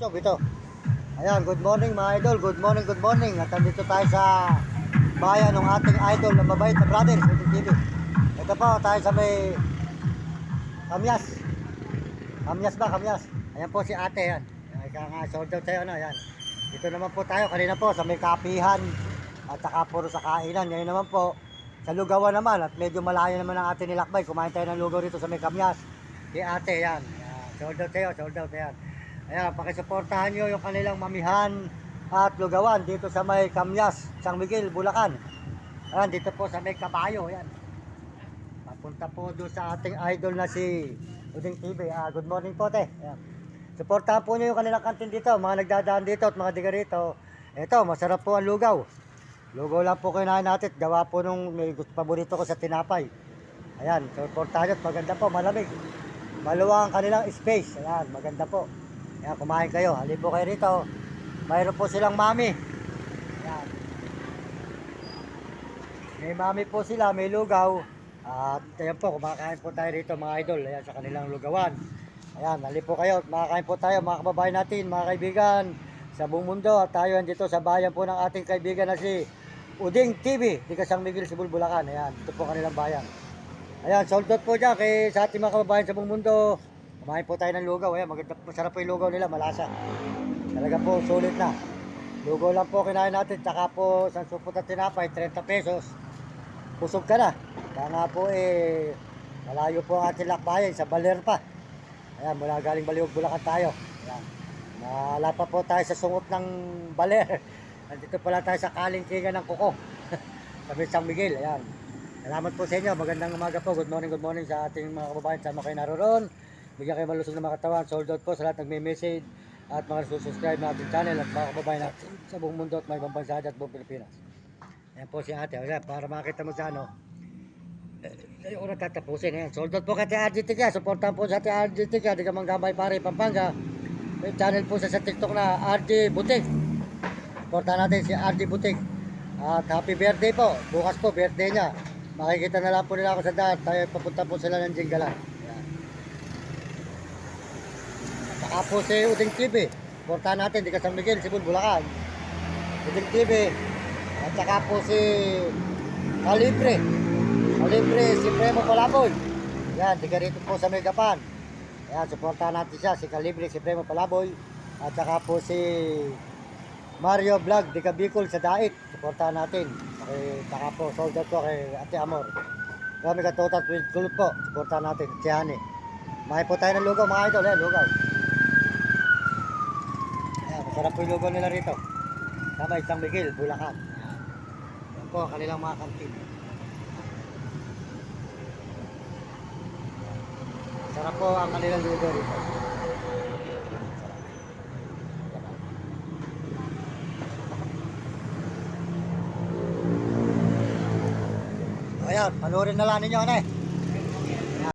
YouTube ito. Ayan, good morning mga idol. Good morning, good morning. At nandito tayo sa bayan ng ating idol na mabait na brother, Uding TV. Ito po, tayo sa may Kamyas. Kamyas ba? Kamyas. Ayan po si ate yan. Ay, kaya nga, sold out tayo na. Ayan. Dito naman po tayo, kanina po sa may kapihan at saka puro sa kainan. Ngayon naman po, sa lugawan naman at medyo malayo naman ang ating nilakbay. Kumain tayo ng lugaw rito sa may Kamyas. Si ate yan. Ayan. Sold out tayo, sold out. Ayan. Ayan, pakisuportahan nyo yung kanilang mamihan at lugawan dito sa may Kamyas, San Miguel, Bulacan. Ayan, dito po sa may Kabayo. Ayan. Papunta po doon sa ating idol na si Uding TV. Good morning po, te. Ayan. Suportahan po nyo yung kanilang kantin dito, mga nagdadaan dito at mga diga rito. Ito, masarap po ang lugaw. Lugaw lang po kinain natin. Gawa po nung may paborito ko sa tinapay. Ayan, suportahan nyo at maganda po, malamig. Maluwang ang kanilang space. Ayan, maganda po. Ayan, kumain kayo. Halip po kayo rito. Mayroon po silang mami. Ayan. May mami po sila, may lugaw. At ayan po, kumakain po tayo rito mga idol. Ayan, sa kanilang lugawan. Ayan, halip po kayo. Makakain po tayo mga kababayan natin, mga kaibigan sa buong mundo. At tayo dito sa bayan po ng ating kaibigan na si Uding TV. Di San Miguel, Cebu, Bulacan. Ayan, ito po kanilang bayan. Ayan, sold out po dyan kay sa ating mga kababayan sa buong mundo. Kumain po tayo ng lugaw. Ayan, maganda, masarap po yung lugaw nila, malasa. Talaga po, sulit na. Lugaw lang po kinain natin. Tsaka po, sa supot at tinapay, 30 pesos. Pusog ka na. Kaya nga po malayo po ang ating lakbayan, sa Baler pa. Ayan, mula galing Baliwag, Bulacan tayo. Ayan. Nala pa po tayo sa sungot ng Baler. Nandito pala tayo sa kalingkingan ng kuko. Sabi San Miguel, ayan. Salamat po sa inyo. Magandang umaga po. Good morning sa ating mga kababayan. Sama kayo naroon. Bigyan kayo malusog na mga katawan. Sold out po sa lahat ng may message at mga subscribe na ating channel at mga kababayan natin sa buong mundo at may ibang bansa at buong Pilipinas. Ayan po si ate. Ayan, para makita mo sa ano. Ayoko na tatapusin. Ayan. Sold out po kay RGT ka. Supportan po sa ating RGT ka. Di ka manggamay pare Pampanga. May channel po sa TikTok na RG Butik. Supportan natin si RG Butik. At happy birthday po. Bukas po birthday niya. Makikita na lang po nila ako sa daan. Tayo papunta po sila ng Jinggalan. Ayan. Saka po si Uding TV. Supportan natin. Di San Miguel, Cebu, Bulacan. Uding TV. At saka po si Calibre. Calibre, si Premo Palaboy. Ayan, di rito po sa Megapan. Ayan, supportan natin siya. Si Calibre, si Premo Palaboy. At saka po si Mario Vlog, di Bicol sa Dait. Supportan natin. Okay, saka po, sold out po kay Ate Amor. Kami ka total with gold po. Supportan natin. Si Hani. Mahay po tayo ng lugaw mga idol. Ayan, lugaw. Ayan, masarap po yung lugaw nila rito. Sama San Miguel, Bulacan. Ayan po, kanilang mga kantin. Sarap po ang kanilang lugaw rito. Ayan, panoorin na lang ninyo, ano eh.